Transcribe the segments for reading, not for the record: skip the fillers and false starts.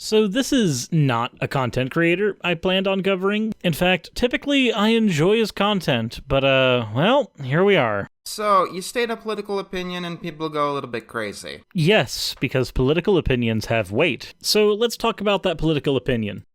So this is not a content creator I planned on covering. In fact, typically I enjoy his content, but well, here we are. So, you state a political opinion and people go a little bit crazy. Yes, because political opinions have weight. So let's talk about that political opinion.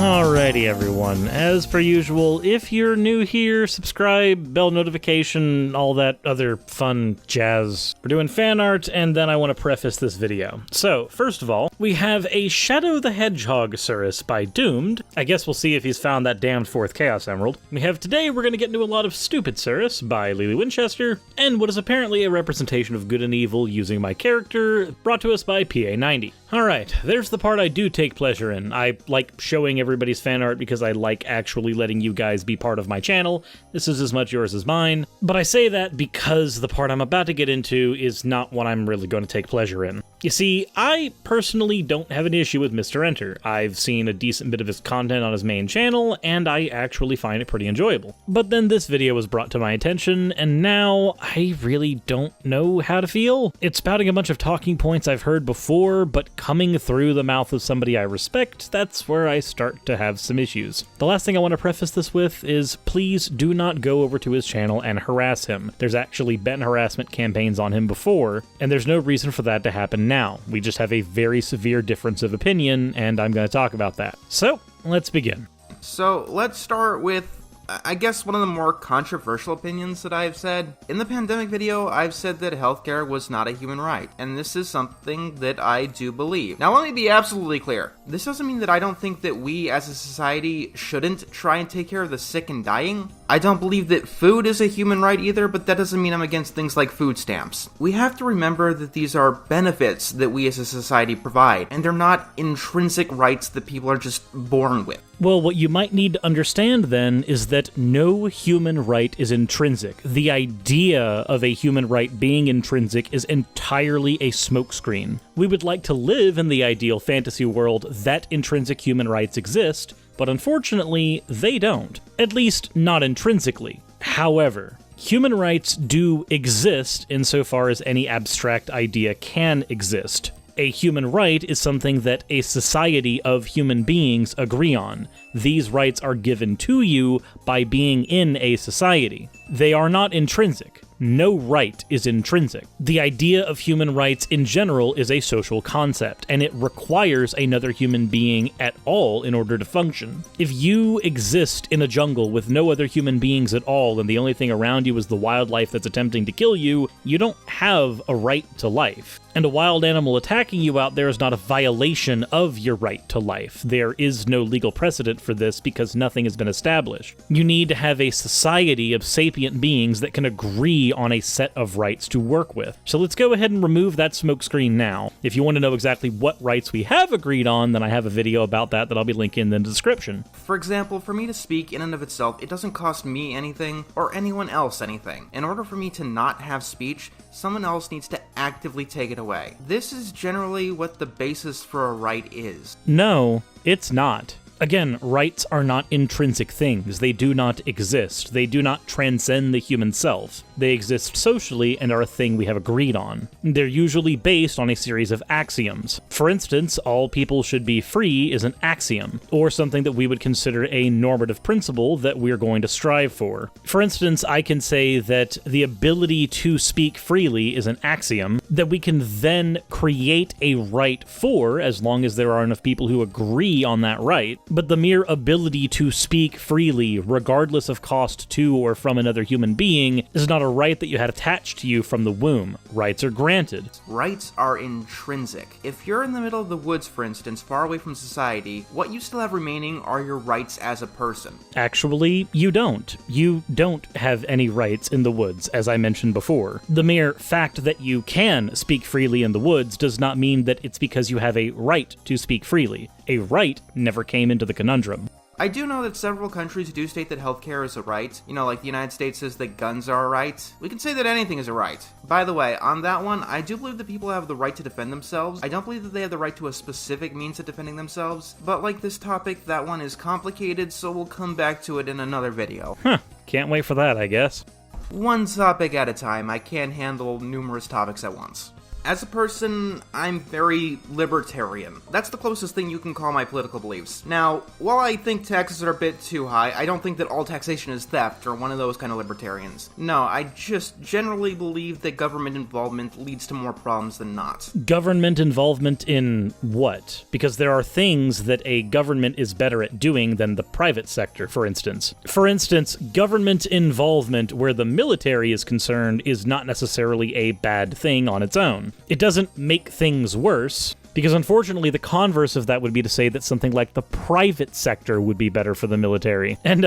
Alrighty everyone, as per usual, if you're new here, subscribe, bell notification, all that other fun jazz. We're doing fan art, and then I want to preface this video. So, first of all, we have a Shadow the Hedgehog Suris by Doomed. I guess we'll see if he's found that damned fourth Chaos Emerald. We have Today We're going to get into a lot of Stupid Suris by Lily Winchester, and what is apparently a representation of good and evil using my character, brought to us by PA90. Alright, there's the part I do take pleasure in. I like showing everybody's fan art because I like actually letting you guys be part of my channel. This is as much yours as mine. But I say that because the part I'm about to get into is not what I'm really going to take pleasure in. You see, I personally don't have an issue with Mr. Enter. I've seen a decent bit of his content on his main channel, and I actually find it pretty enjoyable. But then this video was brought to my attention, and now I really don't know how to feel. It's spouting a bunch of talking points I've heard before, but coming through the mouth of somebody I respect, that's where I start to have some issues. The last thing I want to preface this with is please do not go over to his channel and harass him. There's actually been harassment campaigns on him before, and there's no reason for that to happen now. We just have a very severe difference of opinion, and I'm going to talk about that. So, let's begin. So, let's start with, I guess, one of the more controversial opinions that I've said. In the pandemic video, I've said that healthcare was not a human right, and this is something that I do believe. Now, let me be absolutely clear. This doesn't mean that I don't think that we as a society shouldn't try and take care of the sick and dying. I don't believe that food is a human right either, but that doesn't mean I'm against things like food stamps. We have to remember that these are benefits that we as a society provide, and they're not intrinsic rights that people are just born with. Well, what you might need to understand then is that no human right is intrinsic. The idea of a human right being intrinsic is entirely a smokescreen. We would like to live in the ideal fantasy world that intrinsic human rights exist, but unfortunately, they don't. At least, not intrinsically. However, human rights do exist insofar as any abstract idea can exist. A human right is something that a society of human beings agree on. These rights are given to you by being in a society. They are not intrinsic. No right is intrinsic. The idea of human rights in general is a social concept, and it requires another human being at all in order to function. If you exist in a jungle with no other human beings at all, and the only thing around you is the wildlife that's attempting to kill you, you don't have a right to life. And a wild animal attacking you out there is not a violation of your right to life. There is no legal precedent for this because nothing has been established. You need to have a society of sapient beings that can agree on a set of rights to work with. So let's go ahead and remove that smokescreen now. If you want to know exactly what rights we have agreed on, then I have a video about that I'll be linking in the description. For example, for me to speak in and of itself, it doesn't cost me anything or anyone else anything. In order for me to not have speech, someone else needs to actively take it away. This is generally what the basis for a right is. No, it's not. Again, rights are not intrinsic things. They do not exist. They do not transcend the human self. They exist socially and are a thing we have agreed on. They're usually based on a series of axioms. For instance, all people should be free is an axiom, or something that we would consider a normative principle that we're going to strive for. For instance, I can say that the ability to speak freely is an axiom that we can then create a right for, as long as there are enough people who agree on that right. But the mere ability to speak freely, regardless of cost to or from another human being, is not a right that you had attached to you from the womb. Rights are granted. Rights are intrinsic. If you're in the middle of the woods, for instance, far away from society, what you still have remaining are your rights as a person. Actually, you don't. You don't have any rights in the woods, as I mentioned before. The mere fact that you can speak freely in the woods does not mean that it's because you have a right to speak freely. A right never came into the conundrum. I do know that several countries do state that healthcare is a right. Like the United States says that guns are a right. We can say that anything is a right. By the way, on that one, I do believe that people have the right to defend themselves. I don't believe that they have the right to a specific means of defending themselves. But like this topic, that one is complicated, so we'll come back to it in another video. Can't wait for that, I guess. One topic at a time. I can't handle numerous topics at once. As a person, I'm very libertarian. That's the closest thing you can call my political beliefs. Now, while I think taxes are a bit too high, I don't think that all taxation is theft or one of those kind of libertarians. No, I just generally believe that government involvement leads to more problems than not. Government involvement in what? Because there are things that a government is better at doing than the private sector, for instance. For instance, government involvement where the military is concerned is not necessarily a bad thing on its own. It doesn't make things worse, because unfortunately the converse of that would be to say that something like the private sector would be better for the military. And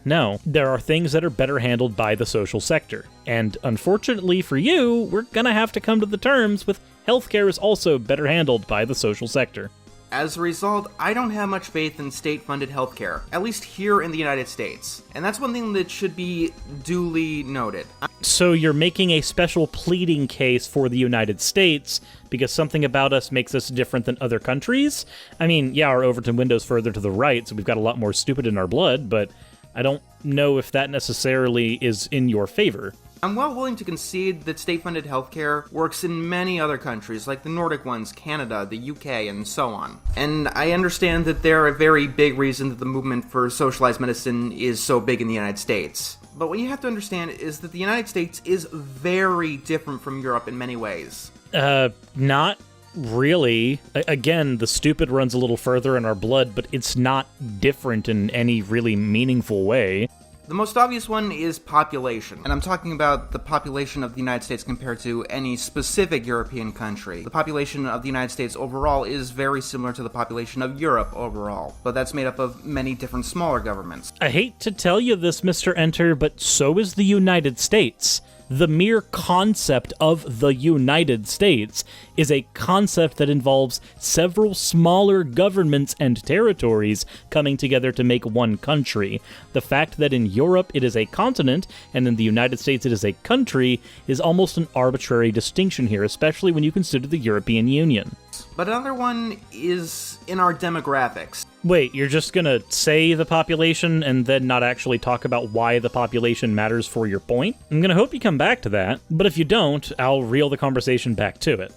no, there are things that are better handled by the social sector. And unfortunately for you, we're gonna have to come to the terms with healthcare is also better handled by the social sector. As a result, I don't have much faith in state-funded healthcare, at least here in the United States. And that's one thing that should be duly noted. So you're making a special pleading case for the United States because something about us makes us different than other countries? I mean, yeah, our Overton window's further to the right, so we've got a lot more stupid in our blood, but I don't know if that necessarily is in your favor. I'm well willing to concede that state-funded healthcare works in many other countries, like the Nordic ones, Canada, the UK, and so on. And I understand that they're a very big reason that the movement for socialized medicine is so big in the United States. But what you have to understand is that the United States is very different from Europe in many ways. Not really. Again, the stupid runs a little further in our blood, but it's not different in any really meaningful way. The most obvious one is population, and I'm talking about the population of the United States compared to any specific European country. The population of the United States overall is very similar to the population of Europe overall, but that's made up of many different smaller governments. I hate to tell you this, Mr. Enter, but so is the United States. The mere concept of the United States is a concept that involves several smaller governments and territories coming together to make one country. The fact that in Europe it is a continent and in the United States it is a country is almost an arbitrary distinction here, especially when you consider the European Union. But another one is in our demographics. Wait, you're just gonna say the population and then not actually talk about why the population matters for your point? I'm gonna hope you come back to that, but if you don't, I'll reel the conversation back to it.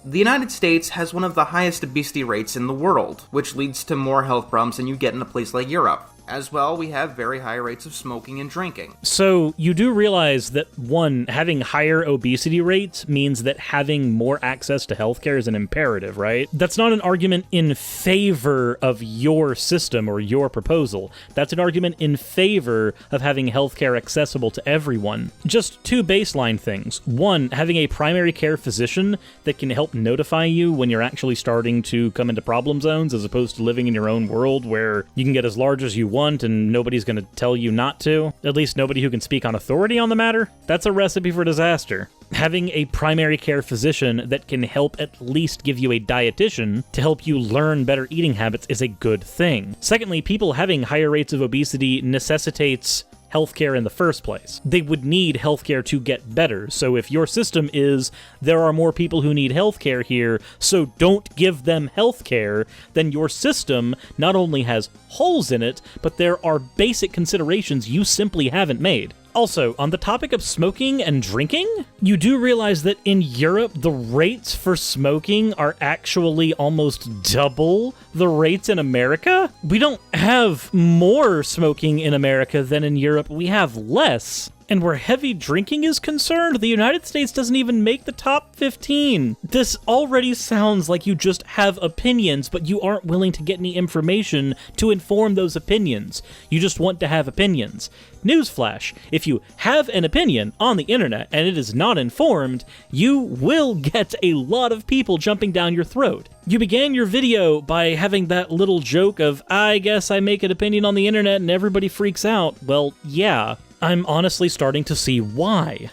The United States has one of the highest obesity rates in the world, which leads to more health problems than you get in a place like Europe. As well, we have very high rates of smoking and drinking. So you do realize that, one, having higher obesity rates means that having more access to healthcare is an imperative, right? That's not an argument in favor of your system or your proposal. That's an argument in favor of having healthcare accessible to everyone. Just two baseline things. One, having a primary care physician that can help notify you when you're actually starting to come into problem zones, as opposed to living in your own world where you can get as large as you want and nobody's going to tell you not to. At least nobody who can speak on authority on the matter. That's a recipe for disaster. Having a primary care physician that can help at least give you a dietitian to help you learn better eating habits is a good thing. Secondly, people having higher rates of obesity necessitates healthcare in the first place. They would need healthcare to get better. So if your system is, there are more people who need healthcare here, so don't give them healthcare, then your system not only has holes in it, but there are basic considerations you simply haven't made. Also, on the topic of smoking and drinking, you do realize that in Europe, the rates for smoking are actually almost double the rates in America? We don't have more smoking in America than in Europe, we have less. And where heavy drinking is concerned, the United States doesn't even make the top 15. This already sounds like you just have opinions, but you aren't willing to get any information to inform those opinions. You just want to have opinions. Newsflash, if you have an opinion on the internet and it is not informed, you will get a lot of people jumping down your throat. You began your video by having that little joke of, I guess I make an opinion on the internet and everybody freaks out. Well, yeah. I'm honestly starting to see why.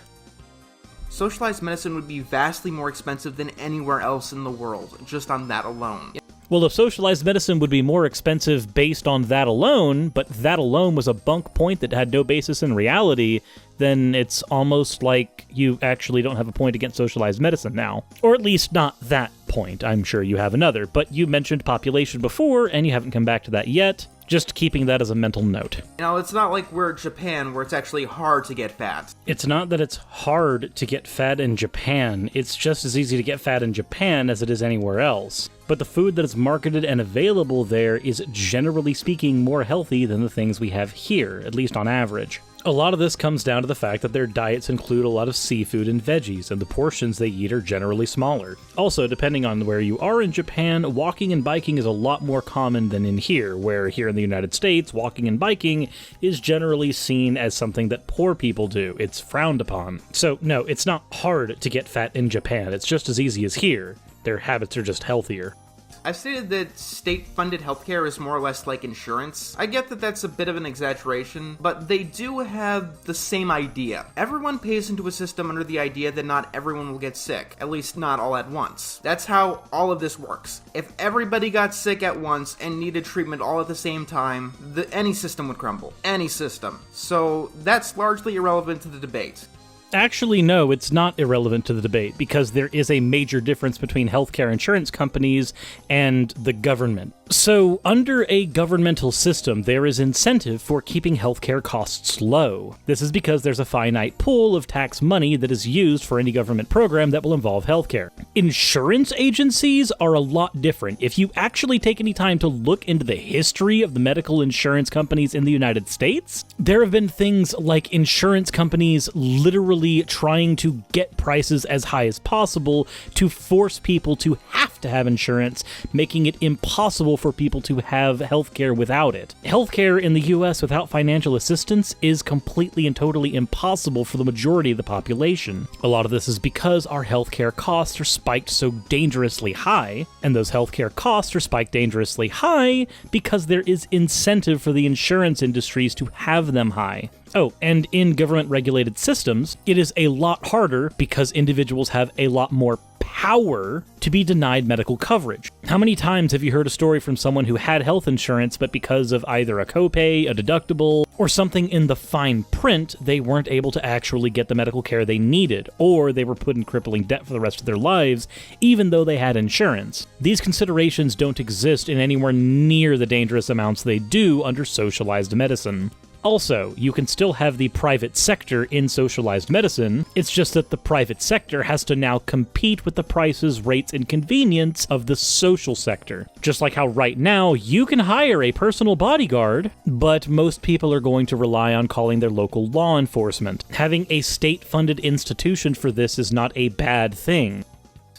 Socialized medicine would be vastly more expensive than anywhere else in the world, just on that alone. Well, if socialized medicine would be more expensive based on that alone, but that alone was a bunk point that had no basis in reality, then it's almost like you actually don't have a point against socialized medicine now. Or at least not that point. I'm sure you have another, but you mentioned population before, and you haven't come back to that yet. Just keeping that as a mental note. It's not like we're Japan where it's actually hard to get fat. It's not that it's hard to get fat in Japan. It's just as easy to get fat in Japan as it is anywhere else. But the food that is marketed and available there is, generally speaking, more healthy than the things we have here, at least on average. A lot of this comes down to the fact that their diets include a lot of seafood and veggies, and the portions they eat are generally smaller. Also, depending on where you are in Japan, walking and biking is a lot more common than in here, where here in the United States, walking and biking is generally seen as something that poor people do. It's frowned upon. So, no, it's not hard to get fat in Japan. It's just as easy as here. Their habits are just healthier. I've stated that state-funded healthcare is more or less like insurance. I get that that's a bit of an exaggeration, but they do have the same idea. Everyone pays into a system under the idea that not everyone will get sick, at least not all at once. That's how all of this works. If everybody got sick at once and needed treatment all at the same time, any system would crumble. Any system. So that's largely irrelevant to the debate. Actually, no, it's not irrelevant to the debate, because there is a major difference between healthcare insurance companies and the government. So, under a governmental system, there is incentive for keeping healthcare costs low. This is because there's a finite pool of tax money that is used for any government program that will involve healthcare. Insurance agencies are a lot different. If you actually take any time to look into the history of the medical insurance companies in the United States, there have been things like insurance companies literally trying to get prices as high as possible to force people to have insurance, making it impossible for people to have healthcare without it. Healthcare in the US without financial assistance is completely and totally impossible for the majority of the population. A lot of this is because our healthcare costs are spiked so dangerously high, and those healthcare costs are spiked dangerously high because there is incentive for the insurance industries to have them high. Oh, and in government-regulated systems, it is a lot harder because individuals have a lot more power to be denied medical coverage. How many times have you heard a story from someone who had health insurance, but because of either a copay, a deductible, or something in the fine print, they weren't able to actually get the medical care they needed, or they were put in crippling debt for the rest of their lives, even though they had insurance? These considerations don't exist in anywhere near the dangerous amounts they do under socialized medicine. Also, you can still have the private sector in socialized medicine, it's just that the private sector has to now compete with the prices, rates, and convenience of the social sector. Just like how right now, you can hire a personal bodyguard, but most people are going to rely on calling their local law enforcement. Having a state-funded institution for this is not a bad thing.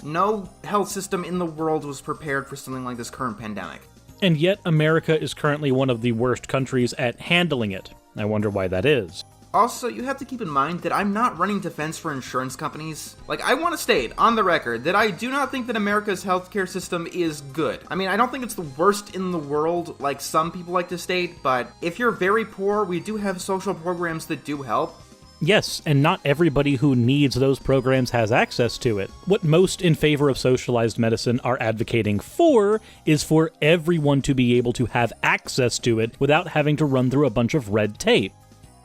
No health system in the world was prepared for something like this current pandemic. And yet, America is currently one of the worst countries at handling it. I wonder why that is. Also, you have to keep in mind that I'm not running defense for insurance companies. I want to state, on the record, that I do not think that America's healthcare system is good. I mean, I don't think it's the worst in the world, like some people like to state, but if you're very poor, we do have social programs that do help. Yes, and not everybody who needs those programs has access to it. What most in favor of socialized medicine are advocating for is for everyone to be able to have access to it without having to run through a bunch of red tape.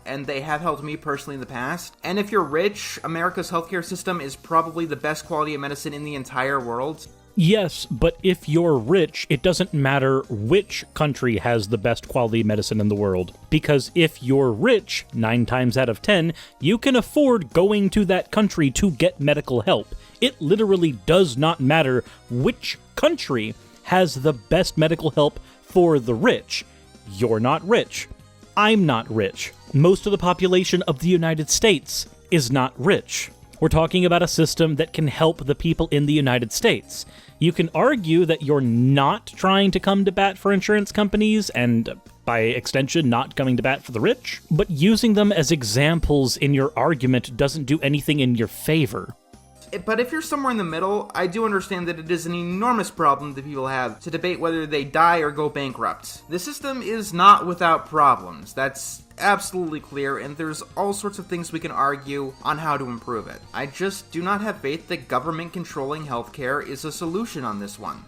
And they have helped me personally in the past. And if you're rich, America's healthcare system is probably the best quality of medicine in the entire world. Yes, but if you're rich, it doesn't matter which country has the best quality medicine in the world. Because if you're rich, 9 times out of 10, you can afford going to that country to get medical help. It literally does not matter which country has the best medical help for the rich. You're not rich. I'm not rich. Most of the population of the United States is not rich. We're talking about a system that can help the people in the United States. You can argue that you're not trying to come to bat for insurance companies, and by extension, not coming to bat for the rich, but using them as examples in your argument doesn't do anything in your favor. But if you're somewhere in the middle, I do understand that it is an enormous problem that people have to debate whether they die or go bankrupt. The system is not without problems. That's absolutely clear, and there's all sorts of things we can argue on how to improve it. I just do not have faith that government controlling healthcare is a solution on this one.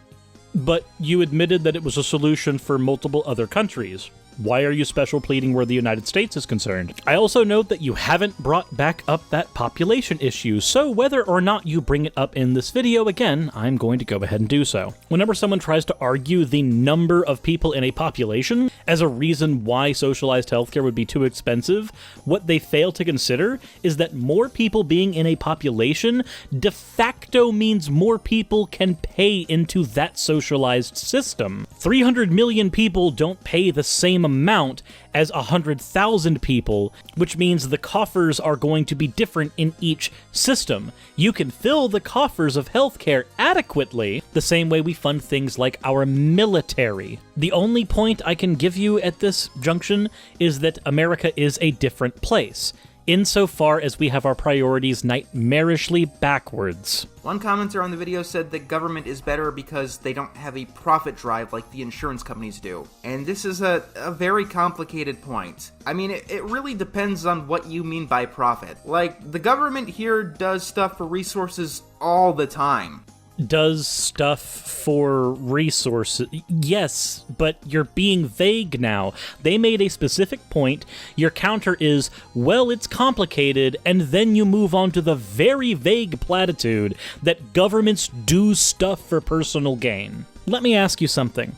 But you admitted that it was a solution for multiple other countries. Why are you special pleading where the United States is concerned? I also note that you haven't brought back up that population issue, so whether or not you bring it up in this video again, I'm going to go ahead and do so. Whenever someone tries to argue the number of people in a population as a reason why socialized healthcare would be too expensive, what they fail to consider is that more people being in a population de facto means more people can pay into that socialized system. 300 million people don't pay the same amount as 100,000 people, which means the coffers are going to be different in each system. You can fill the coffers of healthcare adequately, the same way we fund things like our military. The only point I can give you at this junction is that America is a different place, insofar as we have our priorities nightmarishly backwards. One commenter on the video said that government is better because they don't have a profit drive like the insurance companies do. And this is a very complicated point. I mean, it really depends on what you mean by profit. Like, the government here does stuff for resources all the time. Does stuff for resources. Yes, but you're being vague now. They made a specific point. Your counter is, well, it's complicated, and then you move on to the very vague platitude that governments do stuff for personal gain. Let me ask you something.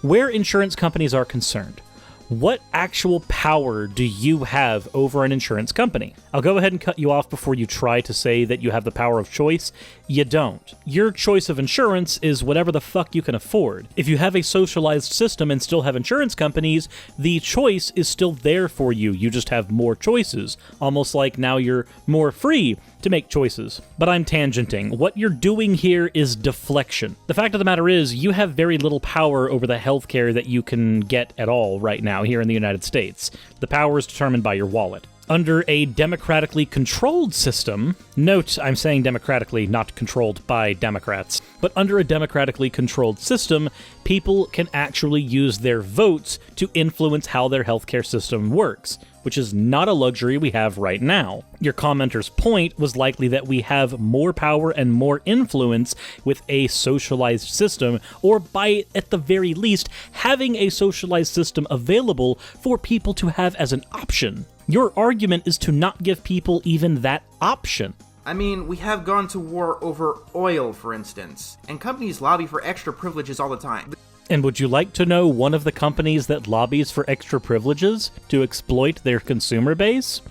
Where insurance companies are concerned, what actual power do you have over an insurance company? I'll go ahead and cut you off before you try to say that you have the power of choice. You don't. Your choice of insurance is whatever the fuck you can afford. If you have a socialized system and still have insurance companies, the choice is still there for you. You just have more choices. Almost like now you're more free to make choices. But I'm tangenting. What you're doing here is deflection. The fact of the matter is, you have very little power over the healthcare that you can get at all right now here in the United States. The power is determined by your wallet. Under a democratically controlled system, note I'm saying democratically, not controlled by Democrats, but under a democratically controlled system, people can actually use their votes to influence how their healthcare system works, which is not a luxury we have right now. Your commenter's point was likely that we have more power and more influence with a socialized system, or by, at the very least, having a socialized system available for people to have as an option. Your argument is to not give people even that option. I mean, we have gone to war over oil, for instance, and companies lobby for extra privileges all the time. And would you like to know one of the companies that lobbies for extra privileges to exploit their consumer base?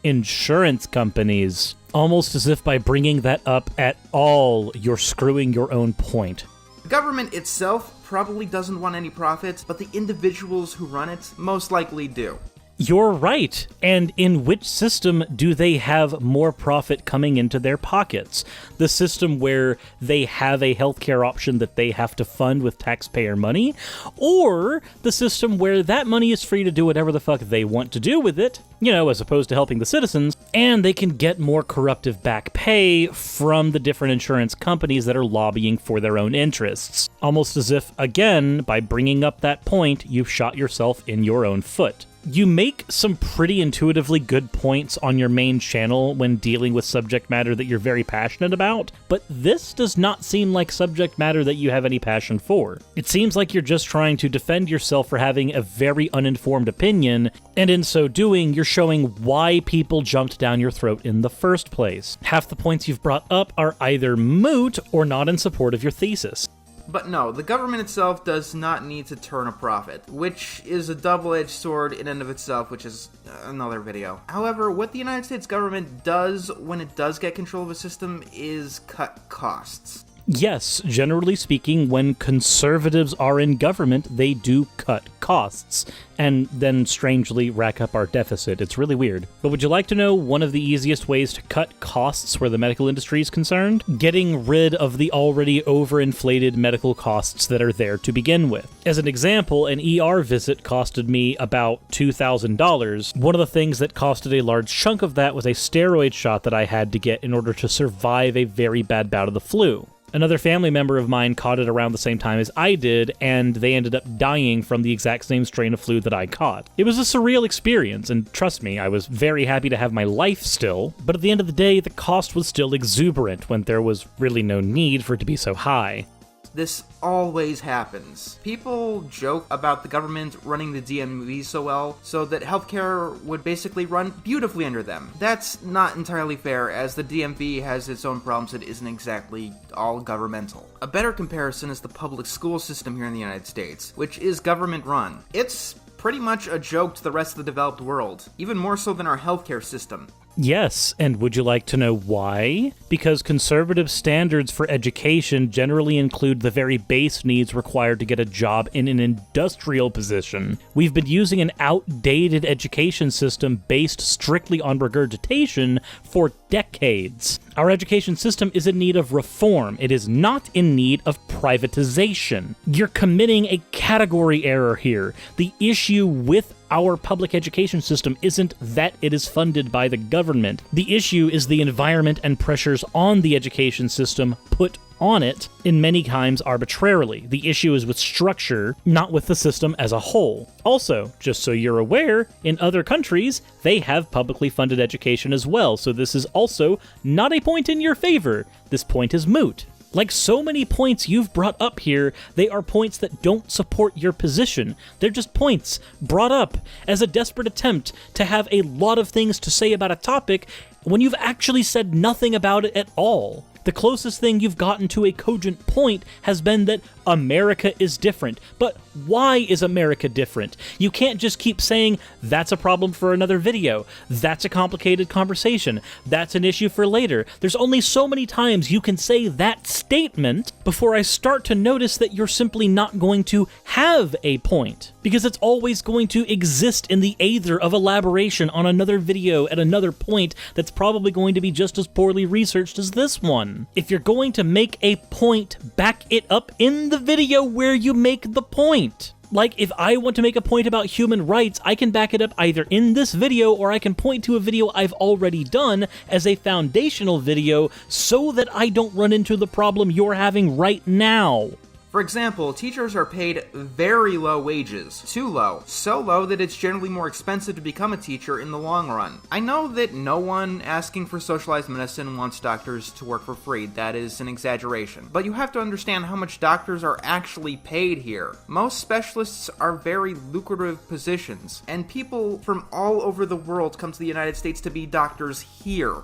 Insurance companies. Almost as if by bringing that up at all, you're screwing your own point. The government itself probably doesn't want any profits, but the individuals who run it most likely do. You're right. And in which system do they have more profit coming into their pockets? The system where they have a healthcare option that they have to fund with taxpayer money? Or the system where that money is free to do whatever the fuck they want to do with it, you know, as opposed to helping the citizens, and they can get more corruptive back pay from the different insurance companies that are lobbying for their own interests. Almost as if, again, by bringing up that point, you've shot yourself in your own foot. You make some pretty intuitively good points on your main channel when dealing with subject matter that you're very passionate about, but this does not seem like subject matter that you have any passion for. It seems like you're just trying to defend yourself for having a very uninformed opinion, and in so doing, you're showing why people jumped down your throat in the first place. Half the points you've brought up are either moot or not in support of your thesis. But no, the government itself does not need to turn a profit, which is a double-edged sword in and of itself, which is another video. However, what the United States government does when it does get control of a system is cut costs. Yes, generally speaking, when conservatives are in government, they do cut costs, and then strangely rack up our deficit. It's really weird. But would you like to know one of the easiest ways to cut costs where the medical industry is concerned? Getting rid of the already overinflated medical costs that are there to begin with. As an example, an ER visit costed me about $2,000. One of the things that costed a large chunk of that was a steroid shot that I had to get in order to survive a very bad bout of the flu. Another family member of mine caught it around the same time as I did, and they ended up dying from the exact same strain of flu that I caught. It was a surreal experience, and trust me, I was very happy to have my life still, but at the end of the day, the cost was still exuberant when there was really no need for it to be so high. This always happens. People joke about the government running the DMV so well, so that healthcare would basically run beautifully under them. That's not entirely fair, as the DMV has its own problems that isn't exactly all governmental. A better comparison is the public school system here in the United States, which is government-run. It's pretty much a joke to the rest of the developed world, even more so than our healthcare system. Yes, and would you like to know why? Because conservative standards for education generally include the very base needs required to get a job in an industrial position. We've been using an outdated education system based strictly on regurgitation for decades. Our education system is in need of reform. It is not in need of privatization. You're committing a category error here. The issue with our public education system isn't that it is funded by the government. The issue is the environment and pressures on the education system put on it, in many times arbitrarily. The issue is with structure, not with the system as a whole. Also, just so you're aware, in other countries, they have publicly funded education as well, so this is also not a point in your favor. This point is moot. Like so many points you've brought up here, they are points that don't support your position. They're just points brought up as a desperate attempt to have a lot of things to say about a topic when you've actually said nothing about it at all. The closest thing you've gotten to a cogent point has been that America is different. But why is America different? You can't just keep saying, that's a problem for another video, that's a complicated conversation, that's an issue for later. There's only so many times you can say that statement before I start to notice that you're simply not going to have a point. Because it's always going to exist in the aether of elaboration on another video at another point that's probably going to be just as poorly researched as this one. If you're going to make a point, back it up in the video where you make the point. Like, if I want to make a point about human rights, I can back it up either in this video or I can point to a video I've already done as a foundational video so that I don't run into the problem you're having right now. For example, teachers are paid very low wages. Too low. So low that it's generally more expensive to become a teacher in the long run. I know that no one asking for socialized medicine wants doctors to work for free. That is an exaggeration. But you have to understand how much doctors are actually paid here. Most specialists are very lucrative positions, and people from all over the world come to the United States to be doctors here.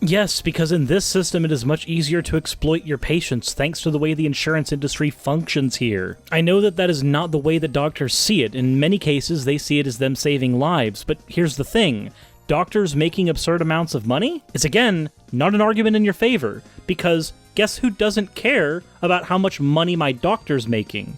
Yes, because in this system it is much easier to exploit your patients thanks to the way the insurance industry functions here. I know that that is not the way that doctors see it. In many cases, they see it as them saving lives. But here's the thing. Doctors making absurd amounts of money is, again, not an argument in your favor. Because guess who doesn't care about how much money my doctor's making?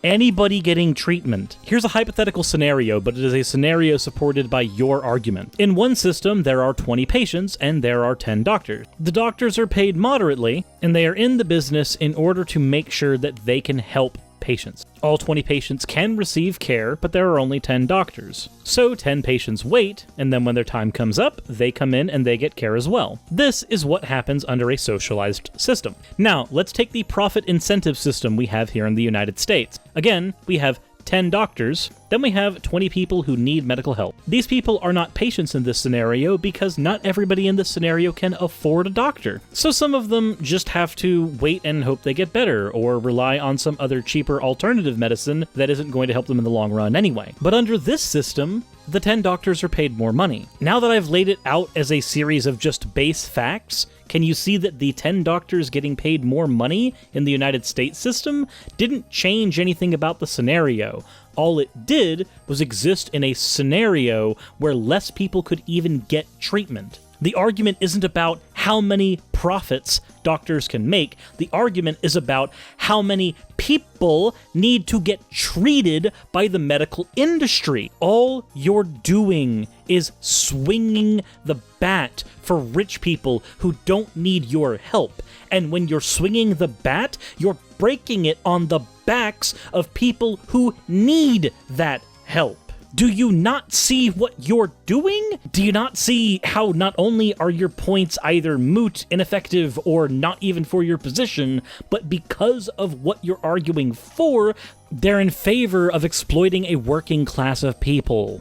Anybody getting treatment. Here's a hypothetical scenario, but it is a scenario supported by your argument. In one system, there are 20 patients, and there are 10 doctors. The doctors are paid moderately, and they are in the business in order to make sure that they can help patients. All 20 patients can receive care, but there are only 10 doctors. So 10 patients wait, and then when their time comes up, they come in and they get care as well. This is what happens under a socialized system. Now, let's take the profit incentive system we have here in the United States. Again, we have 10 doctors, then we have 20 people who need medical help. These people are not patients in this scenario because not everybody in this scenario can afford a doctor. So some of them just have to wait and hope they get better, or rely on some other cheaper alternative medicine that isn't going to help them in the long run anyway. But under this system, the 10 doctors are paid more money. Now that I've laid it out as a series of just base facts, can you see that the 10 doctors getting paid more money in the United States system didn't change anything about the scenario? All it did was exist in a scenario where less people could even get treatment. The argument isn't about how many profits doctors can make. The argument is about how many people need to get treated by the medical industry. All you're doing is swinging the bat for rich people who don't need your help. And when you're swinging the bat, you're breaking it on the backs of people who need that help. Do you not see what you're doing? Do you not see how not only are your points either moot, ineffective, or not even for your position, but because of what you're arguing for, they're in favor of exploiting a working class of people?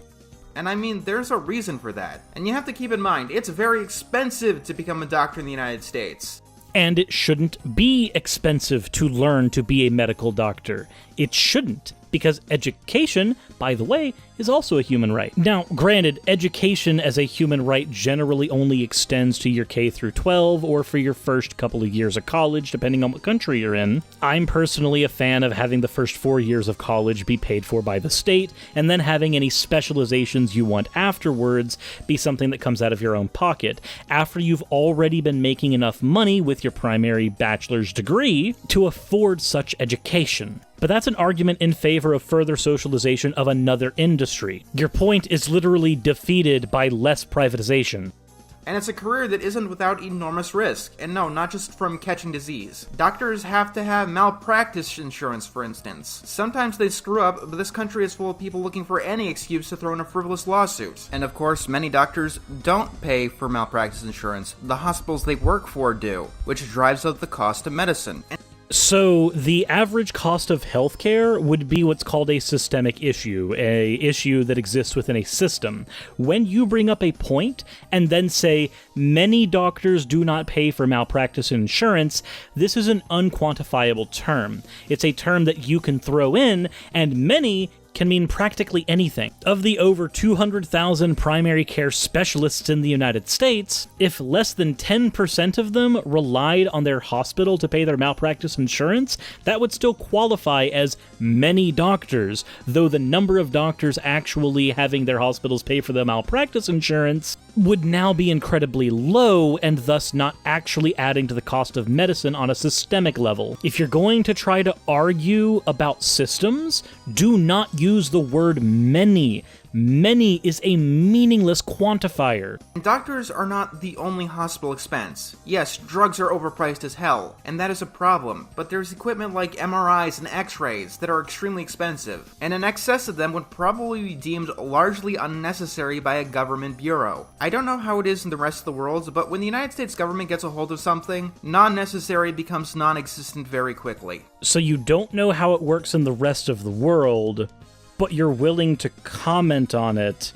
And I mean, there's a reason for that. And you have to keep in mind, it's very expensive to become a doctor in the United States. And it shouldn't be expensive to learn to be a medical doctor. It shouldn't, because education, by the way, is also a human right. Now, granted, education as a human right generally only extends to your K through 12 or for your first couple of years of college, depending on what country you're in. I'm personally a fan of having the first 4 years of college be paid for by the state, and then having any specializations you want afterwards be something that comes out of your own pocket, after you've already been making enough money with your primary bachelor's degree to afford such education. But that's an argument in favor of further socialization of another industry. Your point is literally defeated by less privatization. And it's a career that isn't without enormous risk. And no, not just from catching disease. Doctors have to have malpractice insurance, for instance. Sometimes they screw up, but this country is full of people looking for any excuse to throw in a frivolous lawsuit. And of course, many doctors don't pay for malpractice insurance. The hospitals they work for do, which drives up the cost of medicine. So the average cost of healthcare would be what's called a systemic issue, a issue that exists within a system. When you bring up a point and then say many doctors do not pay for malpractice insurance, this is an unquantifiable term. It's a term that you can throw in, and many can mean practically anything. Of the over 200,000 primary care specialists in the United States, if less than 10% of them relied on their hospital to pay their malpractice insurance, that would still qualify as many doctors, though the number of doctors actually having their hospitals pay for the malpractice insurance would now be incredibly low, and thus not actually adding to the cost of medicine on a systemic level. If you're going to try to argue about systems, do not use the word many. Many is a meaningless quantifier. Doctors are not the only hospital expense. Yes, drugs are overpriced as hell, and that is a problem, but there's equipment like MRIs and X-rays that are extremely expensive, and an excess of them would probably be deemed largely unnecessary by a government bureau. I don't know how it is in the rest of the world, but when the United States government gets a hold of something, non-necessary becomes non-existent very quickly. So you don't know how it works in the rest of the world, but you're willing to comment on it.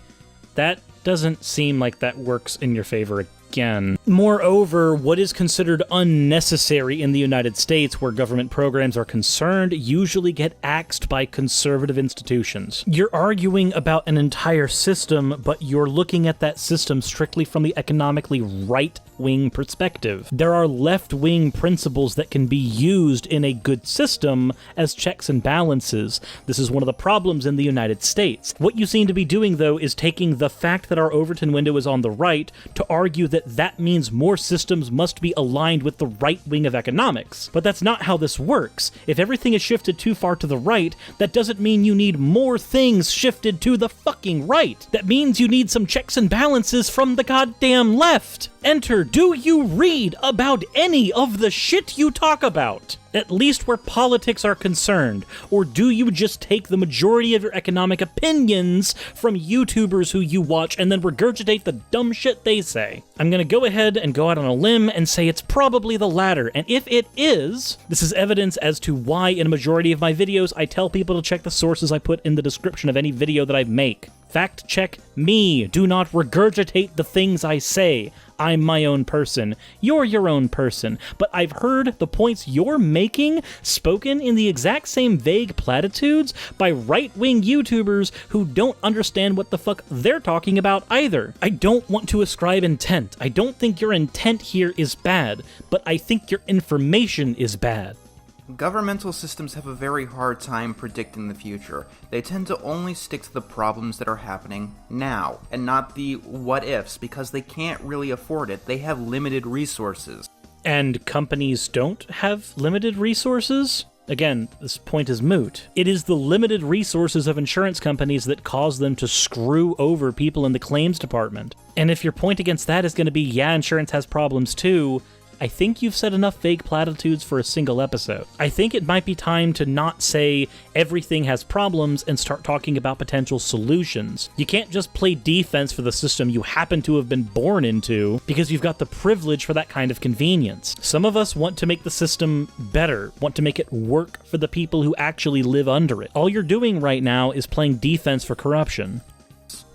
That doesn't seem like that works in your favor again. Moreover, what is considered unnecessary in the United States where government programs are concerned usually get axed by conservative institutions. You're arguing about an entire system, but you're looking at that system strictly from the economically right-wing perspective. There are left-wing principles that can be used in a good system as checks and balances. This is one of the problems in the United States. What you seem to be doing, though, is taking the fact that our Overton window is on the right to argue that means more systems must be aligned with the right wing of economics. But that's not how this works. If everything is shifted too far to the right, that doesn't mean you need more things shifted to the fucking right. That means you need some checks and balances from the goddamn left. Enter, do you read about any of the shit you talk about? At least where politics are concerned? Or do you just take the majority of your economic opinions from YouTubers who you watch and then regurgitate the dumb shit they say? I'm gonna go ahead and go out on a limb and say it's probably the latter, and if it is, this is evidence as to why in a majority of my videos I tell people to check the sources I put in the description of any video that I make. Fact check me. Do not regurgitate the things I say. I'm my own person. You're your own person. But I've heard the points you're making spoken in the exact same vague platitudes by right-wing YouTubers who don't understand what the fuck they're talking about either. I don't want to ascribe intent. I don't think your intent here is bad, but I think your information is bad. Governmental systems have a very hard time predicting the future. They tend to only stick to the problems that are happening now, and not the what-ifs, because they can't really afford it. They have limited resources. And companies don't have limited resources? Again, this point is moot. It is the limited resources of insurance companies that cause them to screw over people in the claims department. And if your point against that is going to be, yeah, insurance has problems too, I think you've said enough vague platitudes for a single episode. I think it might be time to not say everything has problems and start talking about potential solutions. You can't just play defense for the system you happen to have been born into because you've got the privilege for that kind of convenience. Some of us want to make the system better, want to make it work for the people who actually live under it. All you're doing right now is playing defense for corruption.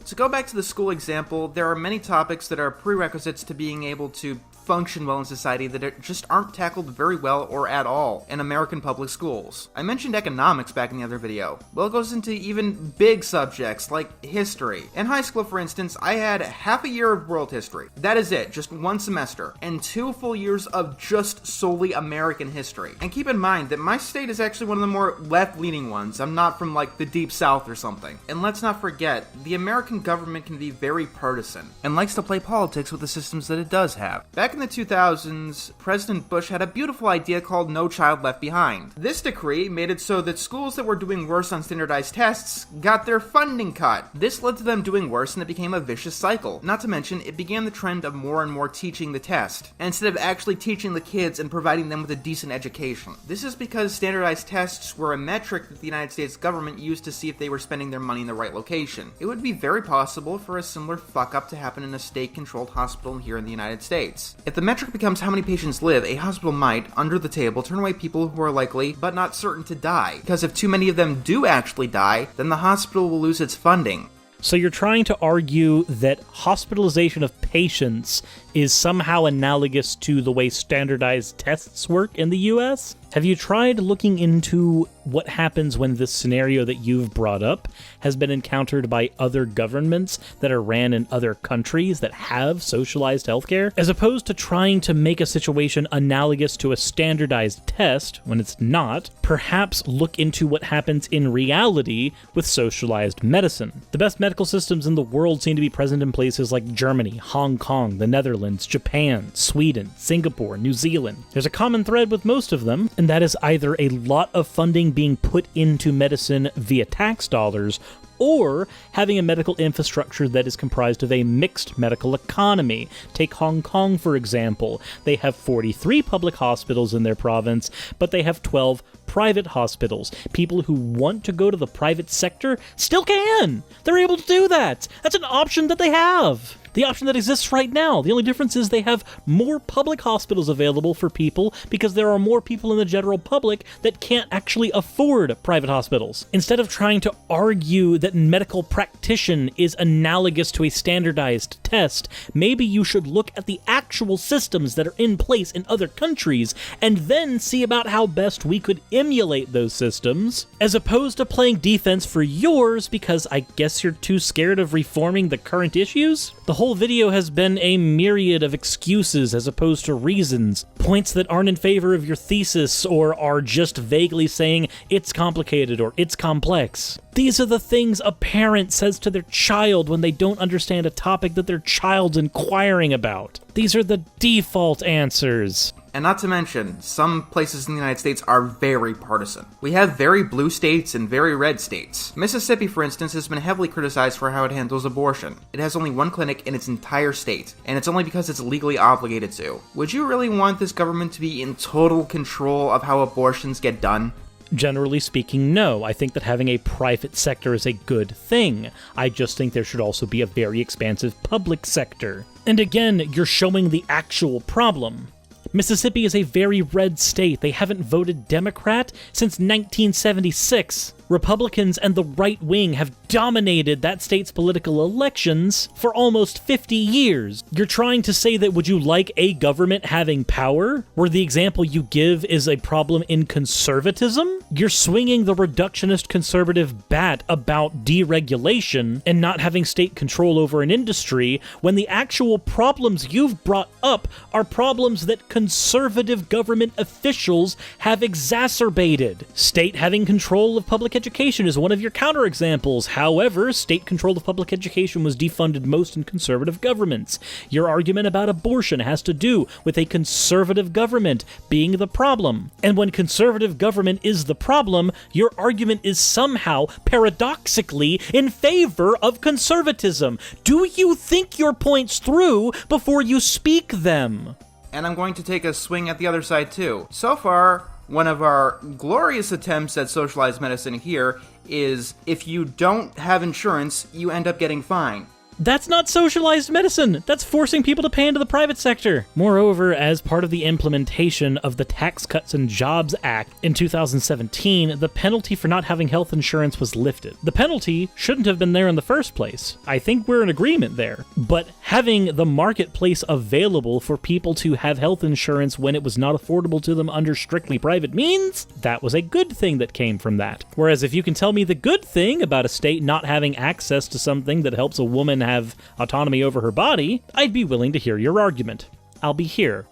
To go back to the school example, there are many topics that are prerequisites to being able to function well in society that just aren't tackled very well or at all in American public schools. I mentioned economics back in the other video. Well, it goes into even big subjects like history. In high school, for instance, I had half a year of world history. That is it, just one semester, and 2 full years of just solely American history. And keep in mind that my state is actually one of the more left-leaning ones. I'm not from like the deep south or something. And let's not forget, the American government can be very partisan and likes to play politics with the systems that it does have. Back in the 2000s, President Bush had a beautiful idea called No Child Left Behind. This decree made it so that schools that were doing worse on standardized tests got their funding cut. This led to them doing worse, and it became a vicious cycle. Not to mention, it began the trend of more and more teaching the test, instead of actually teaching the kids and providing them with a decent education. This is because standardized tests were a metric that the United States government used to see if they were spending their money in the right location. It would be very possible for a similar fuck-up to happen in a state-controlled hospital here in the United States. If the metric becomes how many patients live, a hospital might, under the table, turn away people who are likely, but not certain to die. Because if too many of them do actually die, then the hospital will lose its funding. So you're trying to argue that hospitalization of patients is somehow analogous to the way standardized tests work in the US? Have you tried looking into what happens when this scenario that you've brought up has been encountered by other governments that are ran in other countries that have socialized healthcare? As opposed to trying to make a situation analogous to a standardized test when it's not, perhaps look into what happens in reality with socialized medicine. The best medical systems in the world seem to be present in places like Germany, Hong Kong, the Netherlands, Japan, Sweden, Singapore, New Zealand. There's a common thread with most of them, and that is either a lot of funding being put into medicine via tax dollars, or having a medical infrastructure that is comprised of a mixed medical economy. Take Hong Kong, for example. They have 43 public hospitals in their province, but they have 12 private hospitals. People who want to go to the private sector still can. They're able to do that. That's an option that they have. The option that exists right now. The only difference is they have more public hospitals available for people because there are more people in the general public that can't actually afford private hospitals. Instead of trying to argue that medical practitioner is analogous to a standardized test, maybe you should look at the actual systems that are in place in other countries and then see about how best we could emulate those systems, as opposed to playing defense for yours because I guess you're too scared of reforming the current issues? The whole video has been a myriad of excuses as opposed to reasons, points that aren't in favor of your thesis or are just vaguely saying it's complicated or it's complex. These are the things a parent says to their child when they don't understand a topic that their child's inquiring about. These are the default answers. And not to mention, some places in the United States are very partisan. We have very blue states and very red states. Mississippi, for instance, has been heavily criticized for how it handles abortion. It has only one clinic in its entire state, and it's only because it's legally obligated to. Would you really want this government to be in total control of how abortions get done? Generally speaking, no. I think that having a private sector is a good thing. I just think there should also be a very expansive public sector. And again, you're showing the actual problem. Mississippi is a very red state. They haven't voted Democrat since 1976. Republicans and the right wing have dominated that state's political elections for almost 50 years. You're trying to say that would you like a government having power, where the example you give is a problem in conservatism? You're swinging the reductionist conservative bat about deregulation and not having state control over an industry when the actual problems you've brought up are problems that conservative government officials have exacerbated. State having control of public education is one of your counterexamples. However, state control of public education was defunded most in conservative governments. Your argument about abortion has to do with a conservative government being the problem. And when conservative government is the problem, your argument is somehow, paradoxically, in favor of conservatism. Do you think your points through before you speak them? And I'm going to take a swing at the other side too. So far, one of our glorious attempts at socialized medicine here is if you don't have insurance, you end up getting fined. That's not socialized medicine. That's forcing people to pay into the private sector. Moreover, as part of the implementation of the Tax Cuts and Jobs Act in 2017, the penalty for not having health insurance was lifted. The penalty shouldn't have been there in the first place. I think we're in agreement there. But having the marketplace available for people to have health insurance when it was not affordable to them under strictly private means, that was a good thing that came from that. Whereas if you can tell me the good thing about a state not having access to something that helps a woman have autonomy over her body, I'd be willing to hear your argument. I'll be here,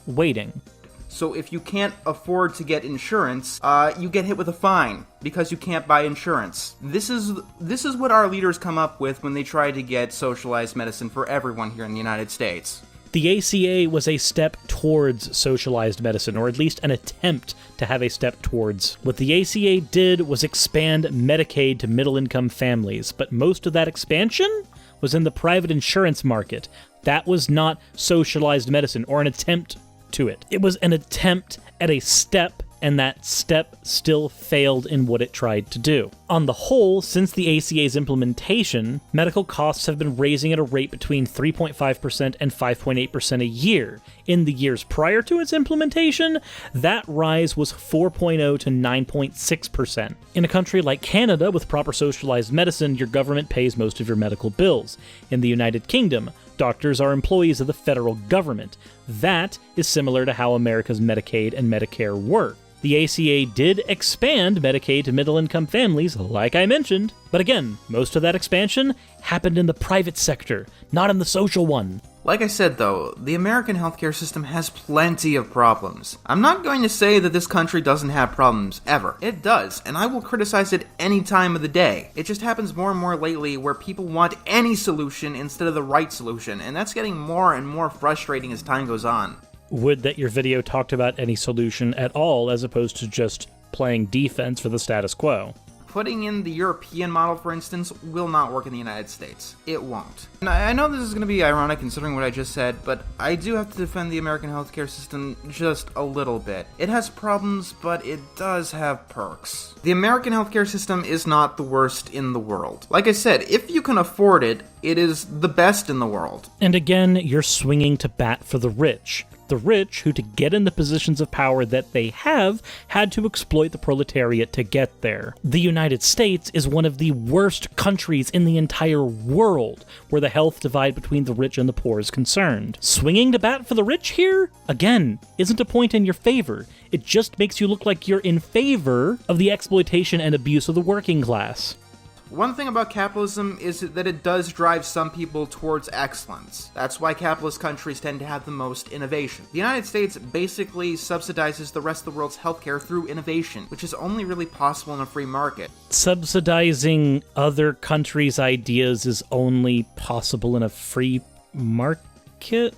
waiting. So if you can't afford to get insurance, you get hit with a fine because you can't buy insurance. This is what our leaders come up with when they try to get socialized medicine for everyone here in the United States. The ACA was a step towards socialized medicine, or at least an attempt to have a step towards. What the ACA did was expand Medicaid to middle-income families, but most of that expansion was in the private insurance market. That was not socialized medicine, or an attempt to it. It was an attempt at a step, and that step still failed in what it tried to do. On the whole, since the ACA's implementation, medical costs have been raising at a rate between 3.5% and 5.8% a year. In the years prior to its implementation, that rise was 4.0 to 9.6%. In a country like Canada, with proper socialized medicine, your government pays most of your medical bills. In the United Kingdom, doctors are employees of the federal government. That is similar to how America's Medicaid and Medicare work. The ACA did expand Medicaid to middle-income families, like I mentioned, but again, most of that expansion happened in the private sector, not in the social one. Like I said, though, the American healthcare system has plenty of problems. I'm not going to say that this country doesn't have problems, ever. It does, and I will criticize it any time of the day. It just happens more and more lately where people want any solution instead of the right solution, and that's getting more and more frustrating as time goes on. Would that your video talked about any solution at all, as opposed to just playing defense for the status quo? Putting in the European model, for instance, will not work in the United States. It won't. And I know this is going to be ironic considering what I just said, but I do have to defend the American healthcare system just a little bit. It has problems, but it does have perks. The American healthcare system is not the worst in the world. Like I said, if you can afford it, it is the best in the world. And again, you're swinging to bat for the rich. The rich, who to get in the positions of power that they have, had to exploit the proletariat to get there. The United States is one of the worst countries in the entire world where the health divide between the rich and the poor is concerned. Swinging to bat for the rich here, again, isn't a point in your favor. It just makes you look like you're in favor of the exploitation and abuse of the working class. One thing about capitalism is that it does drive some people towards excellence. That's why capitalist countries tend to have the most innovation. The United States basically subsidizes the rest of the world's healthcare through innovation, which is only really possible in a free market. Subsidizing other countries' ideas is only possible in a free market?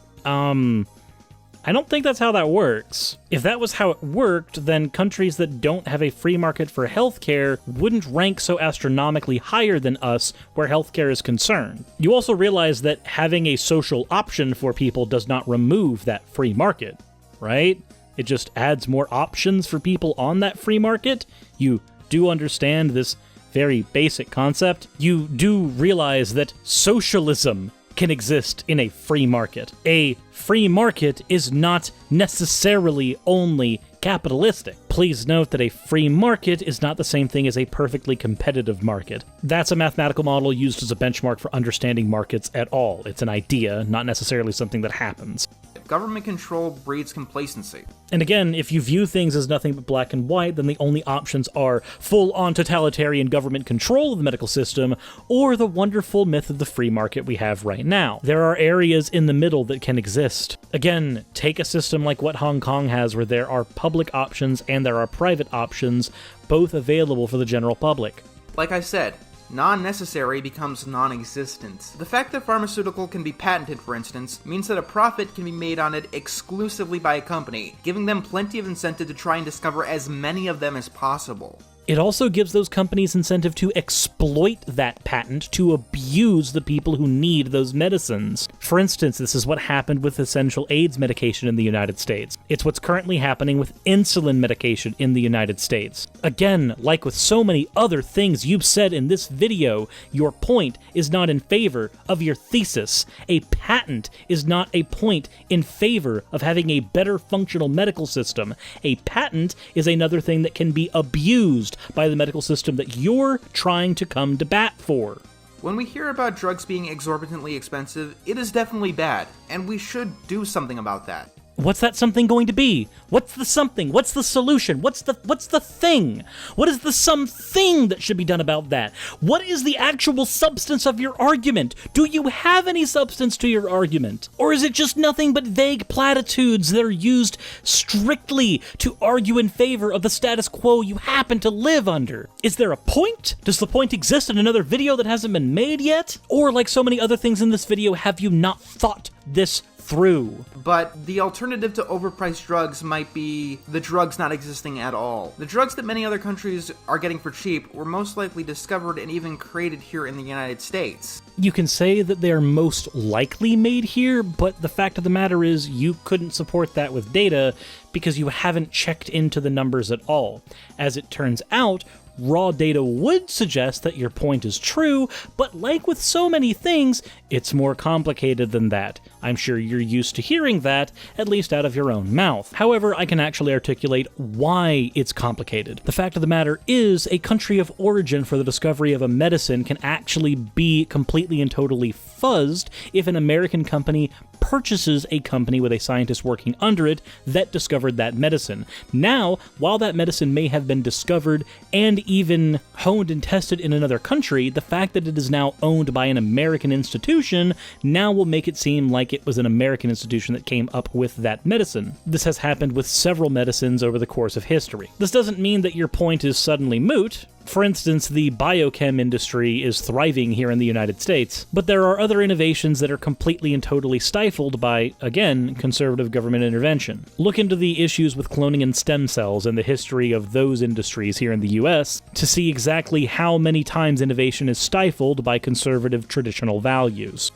I don't think that's how that works. If that was how it worked, then countries that don't have a free market for healthcare wouldn't rank so astronomically higher than us where healthcare is concerned. You also realize that having a social option for people does not remove that free market, right? It just adds more options for people on that free market. You do understand this very basic concept. You do realize that socialism can exist in a free market. A free market is not necessarily only capitalistic. Please note that a free market is not the same thing as a perfectly competitive market. That's a mathematical model used as a benchmark for understanding markets at all. It's an idea, not necessarily something that happens. Government control breeds complacency. And again, if you view things as nothing but black and white, then the only options are full-on totalitarian government control of the medical system, or the wonderful myth of the free market we have right now. There are areas in the middle that can exist. Again, take a system like what Hong Kong has, where there are public options and there are private options, both available for the general public. Like I said, non-necessary becomes non-existent. The fact that pharmaceutical can be patented, for instance, means that a profit can be made on it exclusively by a company, giving them plenty of incentive to try and discover as many of them as possible. It also gives those companies incentive to exploit that patent to abuse the people who need those medicines. For instance, this is what happened with essential AIDS medication in the United States. It's what's currently happening with insulin medication in the United States. Again, like with so many other things you've said in this video, your point is not in favor of your thesis. A patent is not a point in favor of having a better functional medical system. A patent is another thing that can be abused by the medical system that you're trying to come to bat for. When we hear about drugs being exorbitantly expensive, it is definitely bad, and we should do something about that. What's that something going to be? What's the something? What's the solution? What's the thing? What is the something that should be done about that? What is the actual substance of your argument? Do you have any substance to your argument? Or is it just nothing but vague platitudes that are used strictly to argue in favor of the status quo you happen to live under? Is there a point? Does the point exist in another video that hasn't been made yet? Or like so many other things in this video, have you not thought this through? But the alternative to overpriced drugs might be the drugs not existing at all. The drugs that many other countries are getting for cheap were most likely discovered and even created here in the United States. You can say that they are most likely made here, but the fact of the matter is you couldn't support that with data because you haven't checked into the numbers at all. As it turns out, raw data would suggest that your point is true, but like with so many things, it's more complicated than that. I'm sure you're used to hearing that, at least out of your own mouth. However, I can actually articulate why it's complicated. The fact of the matter is, a country of origin for the discovery of a medicine can actually be completely and totally fuzzed if an American company purchases a company with a scientist working under it that discovered that medicine. Now, while that medicine may have been discovered and even honed and tested in another country, the fact that it is now owned by an American institution now will make it seem like it was an American institution that came up with that medicine. This has happened with several medicines over the course of history. This doesn't mean that your point is suddenly moot. For instance, the biochem industry is thriving here in the United States, but there are other innovations that are completely and totally stifled by, again, conservative government intervention. Look into the issues with cloning and stem cells and the history of those industries here in the US to see exactly how many times innovation is stifled by conservative traditional values.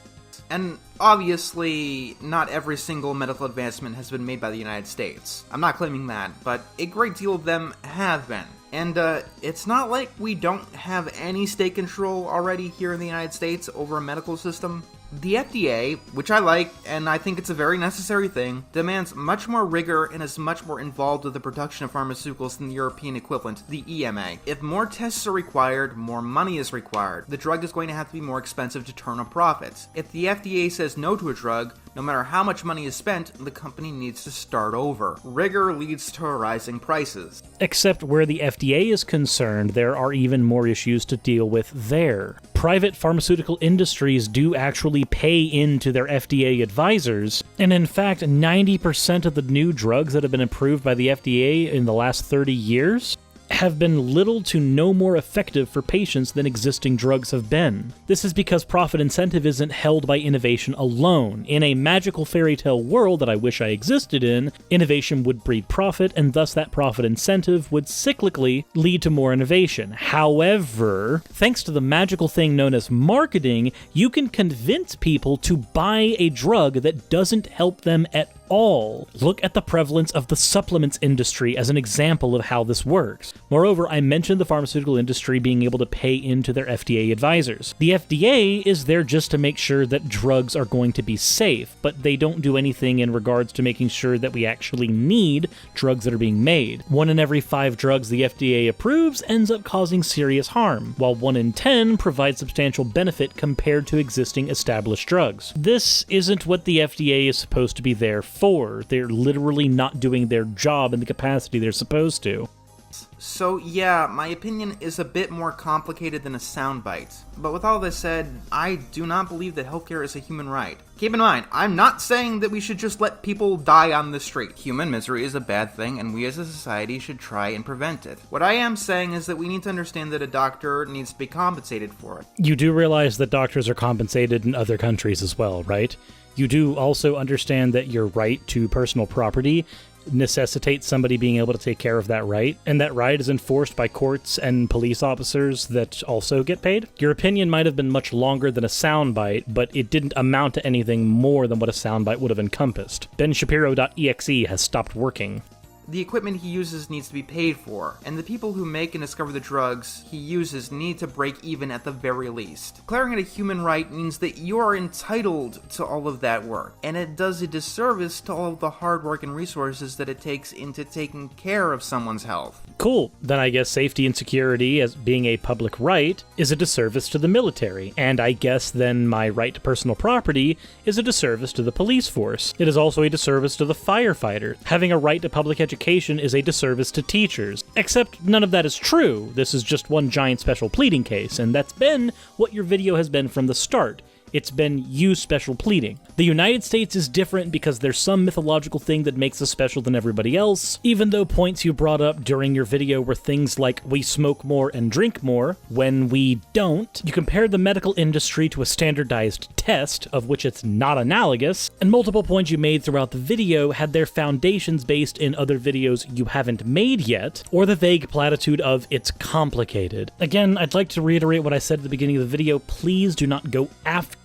And obviously, not every single medical advancement has been made by the United States. I'm not claiming that, but a great deal of them have been. And it's not like we don't have any state control already here in the United States over a medical system. The FDA, which I like, and I think it's a very necessary thing, demands much more rigor and is much more involved with the production of pharmaceuticals than the European equivalent, the EMA. If more tests are required, more money is required. The drug is going to have to be more expensive to turn a profit. If the FDA says no to a drug, no matter how much money is spent, the company needs to start over. Rigor leads to rising prices. Except where the FDA is concerned, there are even more issues to deal with there. Private pharmaceutical industries do actually pay into their FDA advisors, and in fact, 90% of the new drugs that have been approved by the FDA in the last 30 years have been little to no more effective for patients than existing drugs have been. This is because profit incentive isn't held by innovation alone. In a magical fairy tale world that I wish I existed in, innovation would breed profit, and thus that profit incentive would cyclically lead to more innovation. However, thanks to the magical thing known as marketing, you can convince people to buy a drug that doesn't help them at all. Look at the prevalence of the supplements industry as an example of how this works. Moreover, I mentioned the pharmaceutical industry being able to pay into their FDA advisors. The FDA is there just to make sure that drugs are going to be safe, but they don't do anything in regards to making sure that we actually need drugs that are being made. 1 in every 5 drugs the FDA approves ends up causing serious harm, while 1 in 10 provides substantial benefit compared to existing established drugs. This isn't what the FDA is supposed to be there for. They're literally not doing their job in the capacity they're supposed to. So yeah, my opinion is a bit more complicated than a soundbite. But with all this said, I do not believe that healthcare is a human right. Keep in mind, I'm not saying that we should just let people die on the street. Human misery is a bad thing, and we as a society should try and prevent it. What I am saying is that we need to understand that a doctor needs to be compensated for it. You do realize that doctors are compensated in other countries as well, right? You do also understand that your right to personal property necessitates somebody being able to take care of that right, and that right is enforced by courts and police officers that also get paid. Your opinion might have been much longer than a soundbite, but it didn't amount to anything more than what a soundbite would have encompassed. BenShapiro.exe has stopped working. The equipment he uses needs to be paid for, and the people who make and discover the drugs he uses need to break even at the very least. Declaring it a human right means that you are entitled to all of that work, and it does a disservice to all of the hard work and resources that it takes into taking care of someone's health. Cool. Then I guess safety and security, as being a public right, is a disservice to the military, and I guess then my right to personal property is a disservice to the police force. It is also a disservice to the firefighters. Having a right to public education is a disservice to teachers. Except none of that is true. This is just one giant special pleading case, and that's been what your video has been from the start. It's been you special pleading. The United States is different because there's some mythological thing that makes us special than everybody else, even though points you brought up during your video were things like we smoke more and drink more, when we don't. You compared the medical industry to a standardized test, of which it's not analogous, and multiple points you made throughout the video had their foundations based in other videos you haven't made yet, or the vague platitude of it's complicated. Again, I'd like to reiterate what I said at the beginning of the video. Please do not go after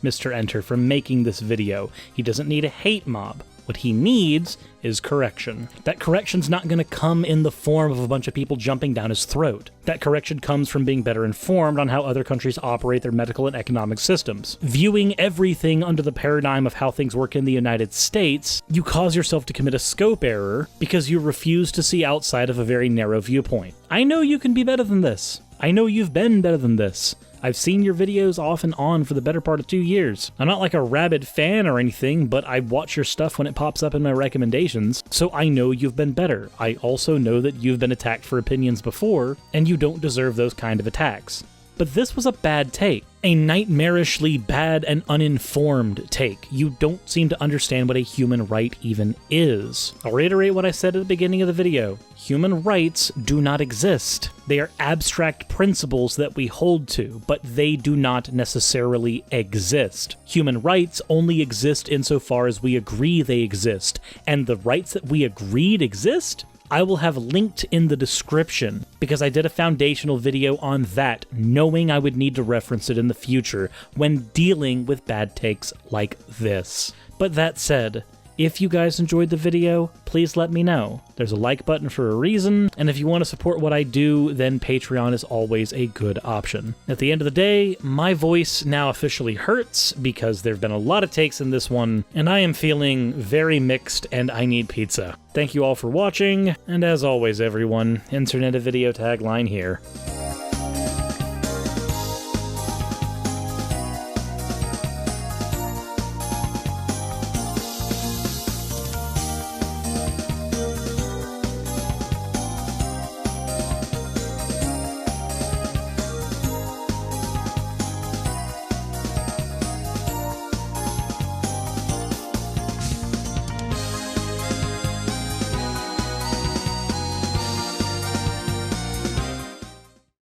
Mr. Enter for making this video. He doesn't need a hate mob. What he needs is correction. That correction's not going to come in the form of a bunch of people jumping down his throat. That correction comes from being better informed on how other countries operate their medical and economic systems. Viewing everything under the paradigm of how things work in the United States, you cause yourself to commit a scope error because you refuse to see outside of a very narrow viewpoint. I know you can be better than this. I know you've been better than this. I've seen your videos off and on for the better part of 2 years. I'm not like a rabid fan or anything, but I watch your stuff when it pops up in my recommendations, so I know you've been better. I also know that you've been attacked for opinions before, and you don't deserve those kind of attacks. But this was a bad take. A nightmarishly bad and uninformed take. You don't seem to understand what a human right even is. I'll reiterate what I said at the beginning of the video. Human rights do not exist. They are abstract principles that we hold to, but they do not necessarily exist. Human rights only exist insofar as we agree they exist, and the rights that we agreed exist, I will have linked in the description, because I did a foundational video on that, knowing I would need to reference it in the future when dealing with bad takes like this. But that said, if you guys enjoyed the video, please let me know. There's a like button for a reason, and if you want to support what I do, then Patreon is always a good option. At the end of the day, my voice now officially hurts because there have been a lot of takes in this one, and I am feeling very mixed and I need pizza. Thank you all for watching, and as always everyone, insert a video tagline here.